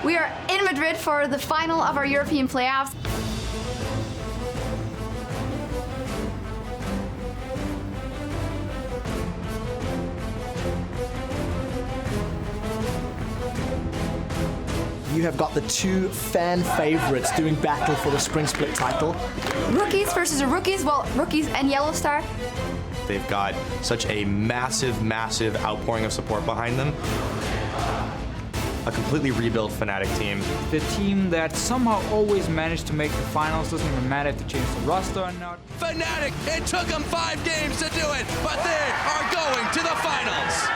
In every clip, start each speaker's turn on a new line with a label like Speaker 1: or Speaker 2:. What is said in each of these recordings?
Speaker 1: We are in Madrid for the final of our European playoffs.
Speaker 2: You have got the two fan favorites doing battle for the Spring Split title.
Speaker 1: Rookies versus rookies, well, rookies and Yellow Star.
Speaker 3: They've got such a massive, massive outpouring of support behind them. A completely rebuilt Fnatic team.
Speaker 4: The team that somehow always managed to make the finals, doesn't even matter if they change the roster or not.
Speaker 5: Fnatic, it took them 5 games to do it, but they are going to the finals.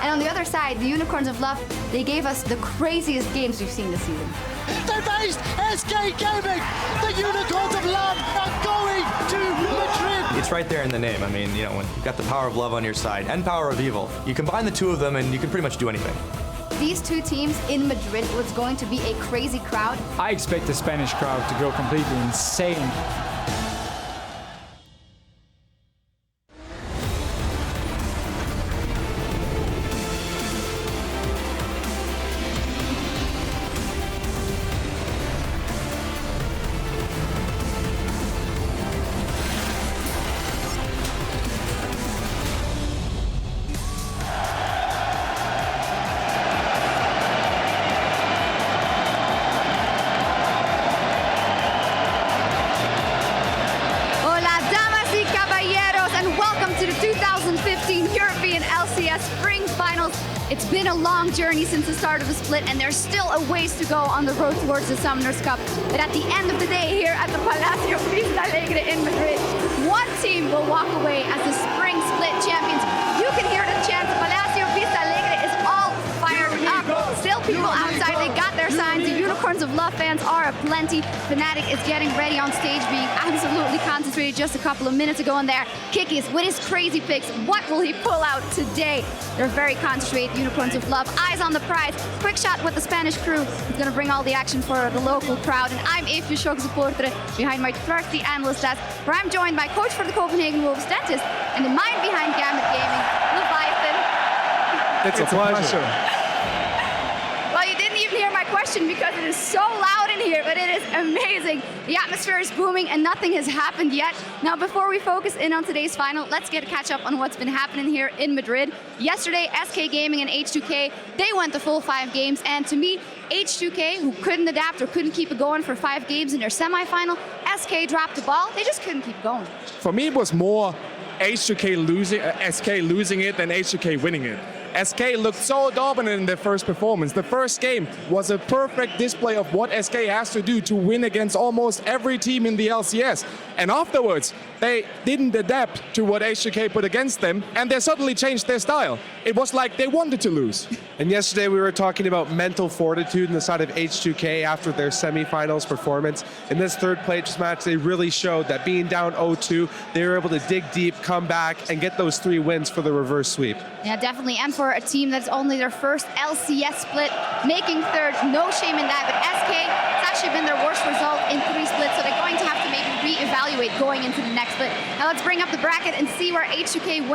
Speaker 1: And on the other side, the Unicorns of Love, they gave us the craziest games we've seen this season.
Speaker 6: They faced SK Gaming! The Unicorns of Love are going to Madrid!
Speaker 3: It's right there in the name. I mean, you know, when you've got the power of love on your side and power of evil, you combine the two of them and you can pretty much do anything.
Speaker 1: These two teams in Madrid was going to be a crazy crowd.
Speaker 4: I expect the Spanish crowd to go completely insane.
Speaker 1: To the 2015 European LCS Spring Finals. It's been a long journey since the start of the split, and there's still a ways to go on the road towards the Summoners Cup. But at the end of the day, here at the Palacio Vista Alegre in Madrid, one team will walk away as the Spring Split champions. You can hear the chant. Palacio Vista Alegre is all fired up. Still people outside, they got their signs. The Unicorns of Love fans are aplenty. Fnatic is getting ready on stage, being absolutely concentrated just a couple of minutes ago in there. Kikis with his crazy picks. What will he pull out today? They're very concentrated. Unicorns of Love, eyes on the prize. Quick shot with the Spanish crew. He's going to bring all the action for the local crowd. And I'm EpicSkillshot supporter behind my trusty analyst desk, where I'm joined by coach for the Copenhagen Wolves, Dentist, and the mind behind Gambit Gaming, Leviathan.
Speaker 7: It's a pleasure.
Speaker 1: Well, you didn't even hear my question because it is so loud in here, but it is amazing. The atmosphere is booming and nothing has happened yet. Now, before we focus in on today's final, let's get a catch up on what's been happening here in Madrid. Yesterday, SK Gaming and H2K, they went the full 5 games, and to me, H2K, who couldn't adapt or couldn't keep it going for 5 games in their semifinal, SK dropped the ball, they just couldn't keep going.
Speaker 7: For me, it was more H2K losing, SK losing it than H2K winning it. SK looked so dominant in their first performance. The first game was a perfect display of what SK has to do to win against almost every team in the LCS. And afterwards, they didn't adapt to what H2K put against them, and they suddenly changed their style. It was like they wanted to lose.
Speaker 8: And yesterday we were talking about mental fortitude on the side of H2K after their semifinals performance. In this third place match, they really showed that being down 0-2, they were able to dig deep, come back, and get those 3 wins for the reverse sweep.
Speaker 1: Yeah, definitely. And for a team that's only their first LCS split, making third, no shame in that. But SK, it's actually been their worst result in 3 splits, so they're going to have to maybe reevaluate going into the next split. Now let's bring up the bracket and see where H2K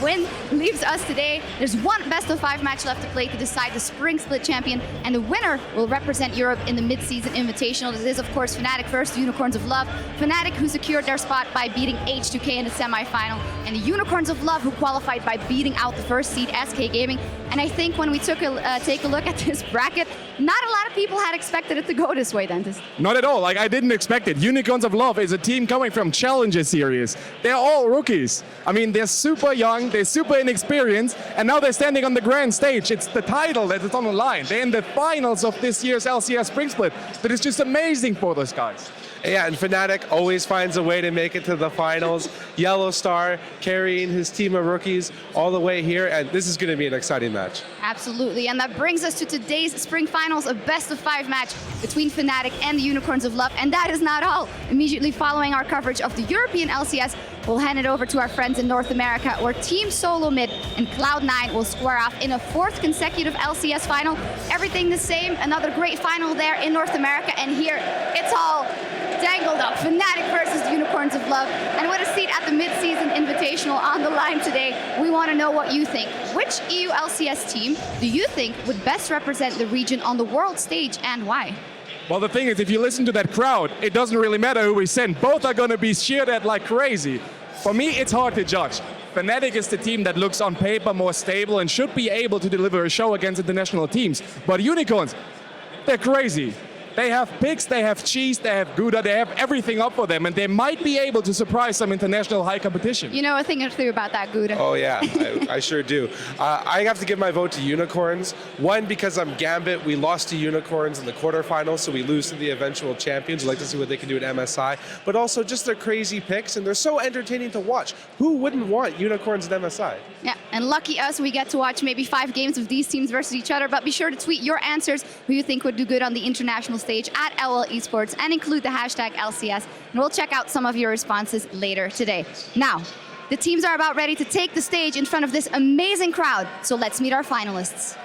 Speaker 1: win leaves us today. There's one best-of-5 match left to play to decide the Spring Split champion, and the winner will represent Europe in the mid-season invitational. This is, of course, Fnatic versus Unicorns of Love. Fnatic, who secured their spot by beating H2K in the semifinal, and the Unicorns of Love, who qualified by beating out the first seed, SK Gaming. And I think when we take a look at this bracket, not a lot of people had expected it to go this way, Dentist.
Speaker 7: Not at all. Like, I didn't expect it. Unicorns of Love is a team coming from Challenger Series. They're all rookies. I mean, they're super young, they're super inexperienced, and now they're standing on the grand stage. It's the title that is on the line. They're in the finals of this year's LCS Spring Split. But it's just amazing for those guys.
Speaker 8: Yeah, and Fnatic always finds a way to make it to the finals. Yellow Star carrying his team of rookies all the way here, and this is going to be an exciting match.
Speaker 1: Absolutely, and that brings us to today's Spring Finals, a best-of-5 match between Fnatic and the Unicorns of Love. And that is not all. Immediately following our coverage of the European LCS, we'll hand it over to our friends in North America, where Team Solo Mid and Cloud9 will square off in a 4th consecutive LCS final. Everything the same, another great final there in North America, and here it's all dangled up. Fnatic versus the Unicorns of Love. And with a seat at the mid-season invitational on the line today, we want to know what you think. Which EU LCS team do you think would best represent the region on the world stage and why?
Speaker 7: Well, the thing is, if you listen to that crowd, it doesn't really matter who we send. Both are going to be cheered at like crazy. For me, it's hard to judge. Fnatic is the team that looks on paper more stable and should be able to deliver a show against international teams. But Unicorns, they're crazy. They have picks, they have cheese, they have Gouda, they have everything up for them, and they might be able to surprise some international high competition.
Speaker 1: You know a thing or two about that, Gouda.
Speaker 8: Oh yeah, I sure do. I have to give my vote to Unicorns. One, because I'm Gambit. We lost to Unicorns in the quarterfinals, so we lose to the eventual champions. We'd like to see what they can do at MSI. But also just their crazy picks, and they're so entertaining to watch. Who wouldn't want Unicorns at MSI?
Speaker 1: Yeah, and lucky us, we get to watch maybe 5 games of these teams versus each other, but be sure to tweet your answers, who you think would do good on the international stage at LOL Esports, and include the hashtag LCS, and we'll check out some of your responses later today. Now, the teams are about ready to take the stage in front of this amazing crowd, so let's meet our finalists.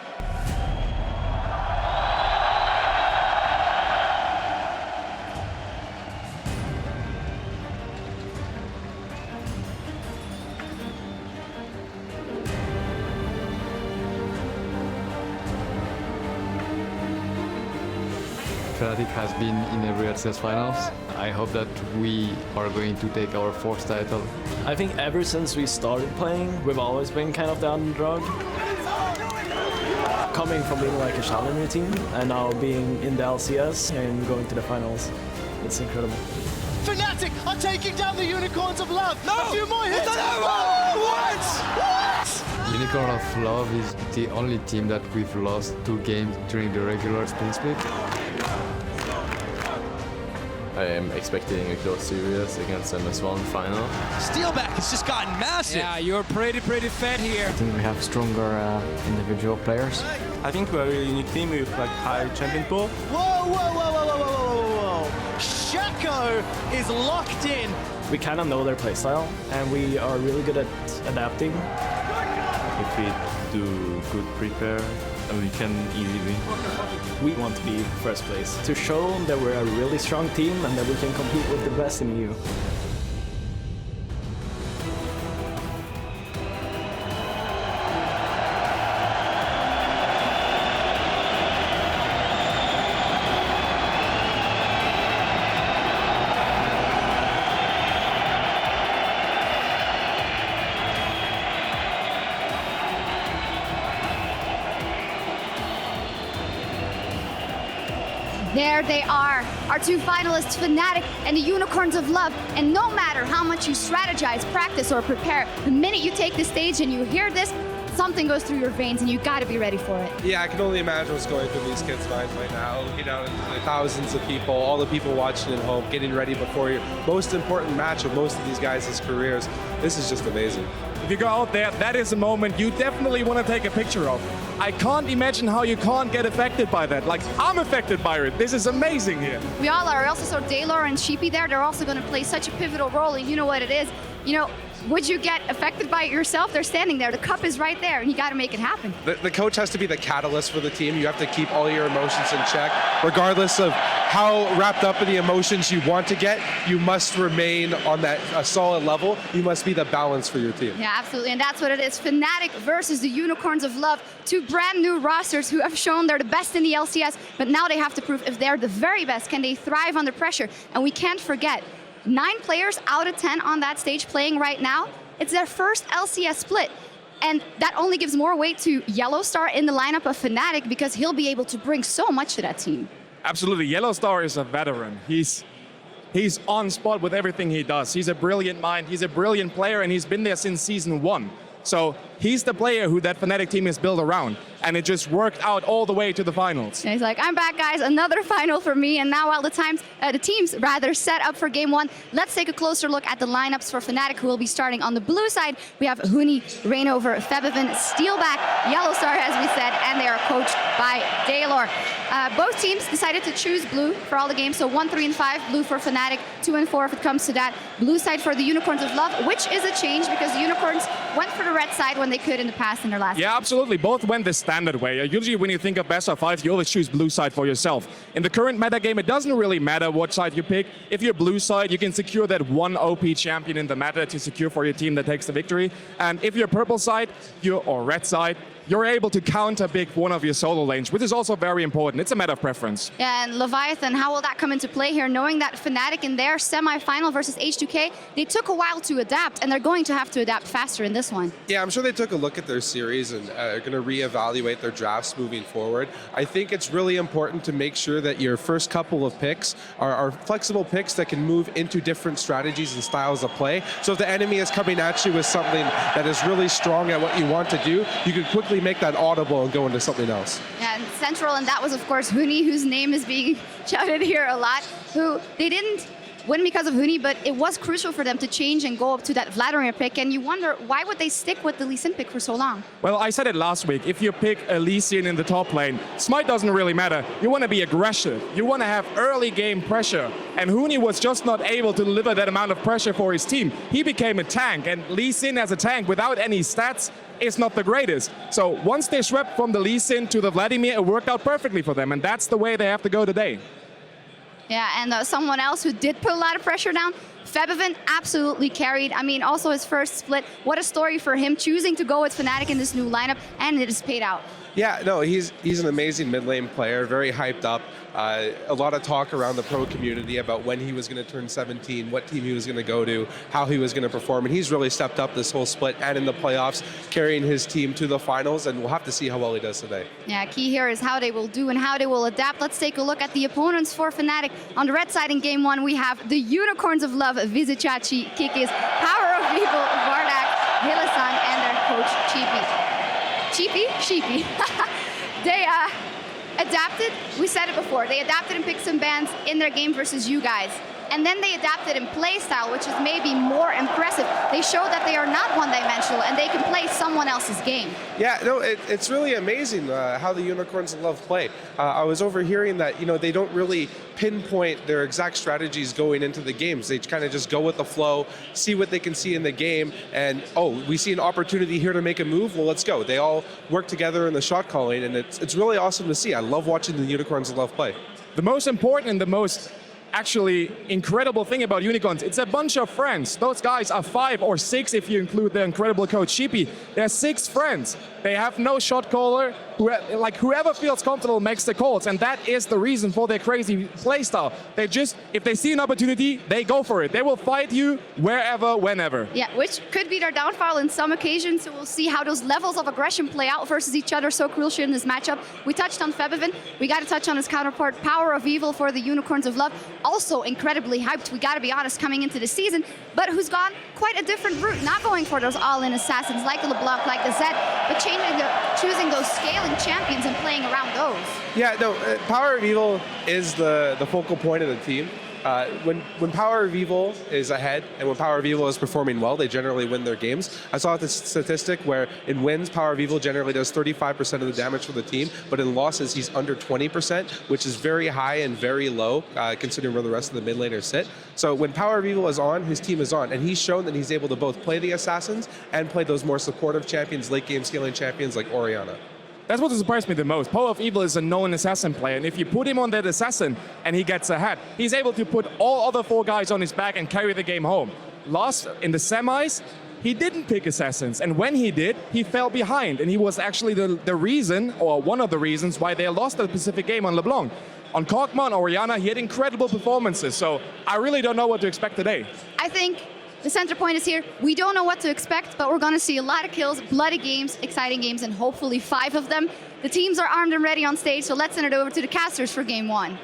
Speaker 9: Fnatic has been in every LCS finals. I hope that we are going to take our 4th title.
Speaker 10: I think ever since we started playing, we've always been kind of the underdog. Coming from being like a challenger team and now being in the LCS and going to the finals, it's incredible.
Speaker 6: Fnatic are taking down the Unicorns of Love.
Speaker 5: No!
Speaker 6: A few more hits.
Speaker 5: What?
Speaker 9: Unicorn of Love is the only team that we've lost 2 games during the regular split.
Speaker 11: I am expecting a close series against MS1 final.
Speaker 5: Steelback has just gotten massive.
Speaker 4: Yeah, you're pretty fat here.
Speaker 10: I think we have stronger individual players.
Speaker 11: I think we're a really unique team with like high champion pool.
Speaker 6: Whoa. Shaco is locked in.
Speaker 10: We kind of know their playstyle and we are really good at adapting.
Speaker 11: If we do good prepare, we can easily win.
Speaker 10: We want to be first place, to show that we're a really strong team and that we can compete with the best in EU.
Speaker 1: There they are, our 2 finalists, Fnatic and the Unicorns of Love. And no matter how much you strategize, practice, or prepare, the minute you take the stage and you hear this, something goes through your veins and you gotta be ready for it.
Speaker 8: Yeah, I can only imagine what's going through these kids' minds right now. Looking out at the thousands of people, all the people watching at home, getting ready before your most important match of most of these guys' careers. This is just amazing.
Speaker 7: If you go out there, that is a moment you definitely want to take a picture of. I can't imagine how you can't get affected by that. Like, I'm affected by it. This is amazing here.
Speaker 1: We all are. We also saw Daylor and Sheepy there. They're also going to play such a pivotal role, and you know what it is. You know, would you get affected by it yourself? They're standing there. The cup is right there, and you got to make it happen.
Speaker 8: The coach has to be the catalyst for the team. You have to keep all your emotions in check. Regardless of how wrapped up in the emotions you want to get, you must remain on that solid level. You must be the balance for your team.
Speaker 1: Yeah, absolutely, and that's what it is. Fnatic versus the Unicorns of Love, 2 brand new rosters who have shown they're the best in the LCS, but now they have to prove if they're the very best, can they thrive under pressure? And we can't forget, 9 players out of 10 on that stage playing right now. It's their first LCS split. And that only gives more weight to Yellowstar in the lineup of Fnatic because he'll be able to bring so much to that team.
Speaker 7: Absolutely, Yellowstar is a veteran. He's on spot with everything he does. He's a brilliant mind, he's a brilliant player, and he's been there since season 1. So he's the player who that Fnatic team is built around, and it just worked out all the way to the finals.
Speaker 1: And he's like, I'm back, guys, another final for me. And now while the teams set up for game 1, let's take a closer look at the lineups for Fnatic, who will be starting on the blue side. We have Huni, Reignover, Febevin, Steelback, Yellowstar, as we said, and they are coached by Daylor. Both teams decided to choose blue for all the games, so 1, 3, and 5, blue for Fnatic, 2 and 4 if it comes to that. Blue side for the Unicorns of Love, which is a change because the Unicorns went for the red side when when they could in the past in their last
Speaker 7: Yeah, absolutely. Both went the standard way. Usually when you think of best of 5, you always choose blue side for yourself. In the current meta game, it doesn't really matter what side you pick. If you're blue side, you can secure that one OP champion in the meta to secure for your team that takes the victory. And if you're purple side, or red side, you're able to counter pick one of your solo lanes, which is also very important. It's a matter of preference.
Speaker 1: Yeah, and Leviathan, how will that come into play here, knowing that Fnatic in their semi-final versus H2K, they took a while to adapt, and they're going to have to adapt faster in this one.
Speaker 8: Yeah, I'm sure they took a look at their series and are going to reevaluate their drafts moving forward. I think it's really important to make sure that your first couple of picks are flexible picks that can move into different strategies and styles of play. So if the enemy is coming at you with something that is really strong at what you want to do, you can quickly make that audible and go into something else.
Speaker 1: Yeah, and Central, and that was, of course, Huni, whose name is being shouted here a lot, who they didn't win because of Huni, but it was crucial for them to change and go up to that Vladimir pick, and you wonder, why would they stick with the Lee Sin pick for so long?
Speaker 7: Well, I said it last week. If you pick a Lee Sin in the top lane, smite doesn't really matter. You want to be aggressive. You want to have early game pressure. And Huni was just not able to deliver that amount of pressure for his team. He became a tank, and Lee Sin as a tank without any stats is not the greatest. So once they swept from the Lee Sin to the Vladimir, it worked out perfectly for them, and that's the way they have to go today.
Speaker 1: Yeah, and someone else who did put a lot of pressure down, Febiven absolutely carried. I mean, also his first split. What a story for him, choosing to go with Fnatic in this new lineup, and it has paid out.
Speaker 8: Yeah, no, he's an amazing mid lane player, very hyped up. A lot of talk around the pro community about when he was going to turn 17, what team he was going to go to, how he was going to perform, and he's really stepped up this whole split and in the playoffs, carrying his team to the finals, and we'll have to see how well he does today.
Speaker 1: Yeah, key here is how they will do and how they will adapt. Let's take a look at the opponents for Fnatic. On the red side in game 1, we have the Unicorns of Love, Vizicachi, Kikis, Power of Evil, Vardak, Hillasan, and their coach, Cheapy. Sheepy. They adapted, we said it before, they adapted and picked some bans in their game versus you guys. And then they adapted in play style, which is maybe more impressive. They show that they are not one-dimensional and they can play someone else's game.
Speaker 8: Yeah, no, it's really amazing how the Unicorns of Love play. I was overhearing that, they don't really pinpoint their exact strategies going into the games. They kind of just go with the flow, see what they can see in the game, and, oh, we see an opportunity here to make a move, well, let's go. They all work together in the shot calling, and it's really awesome to see. I love watching the Unicorns of Love play.
Speaker 7: The most important and the most actually incredible thing about Unicorns, it's a bunch of friends. Those guys are 5 or 6 if you include the incredible coach Sheepy. They're 6 friends. They have no shot caller. Whoever feels comfortable makes the calls, and that is the reason for their crazy playstyle. They just, if they see an opportunity, they go for it. They will fight you wherever, whenever.
Speaker 1: Yeah, which could be their downfall in some occasions, so we'll see how those levels of aggression play out versus each other so crucial in this matchup. We touched on Febiven. We got to touch on his counterpart, Power of Evil for the Unicorns of Love. Also incredibly hyped, we got to be honest, coming into the season, but who's gone quite a different route, not going for those all-in assassins like the LeBlanc, like the Zed, but choosing those scaling champions and playing around those.
Speaker 8: Yeah, no, Power of Evil is the focal point of the team. When Power of Evil is ahead and when Power of Evil is performing well, they generally win their games. I saw this statistic where in wins, Power of Evil generally does 35% of the damage for the team, but in losses, he's under 20%, which is very high and very low, considering where the rest of the mid laners sit. So when Power of Evil is on, his team is on, and he's shown that he's able to both play the assassins and play those more supportive champions, late game scaling champions like Orianna.
Speaker 7: That's what surprised me the most. Power of Evil is a known assassin player, and if you put him on that assassin and he gets ahead, he's able to put all other 4 guys on his back and carry the game home. Lost in the semis, he didn't pick assassins, and when he did, he fell behind, and he was actually the reason, or one of the reasons, why they lost the Pacific game on LeBlanc. On Kog'Maw and Orianna, he had incredible performances, so I really don't know what to expect today.
Speaker 1: I think the center point is here. We don't know what to expect, but we're going to see a lot of kills, bloody games, exciting games, and hopefully 5 of them. The teams are armed and ready on stage, so let's send it over to the casters for game 1.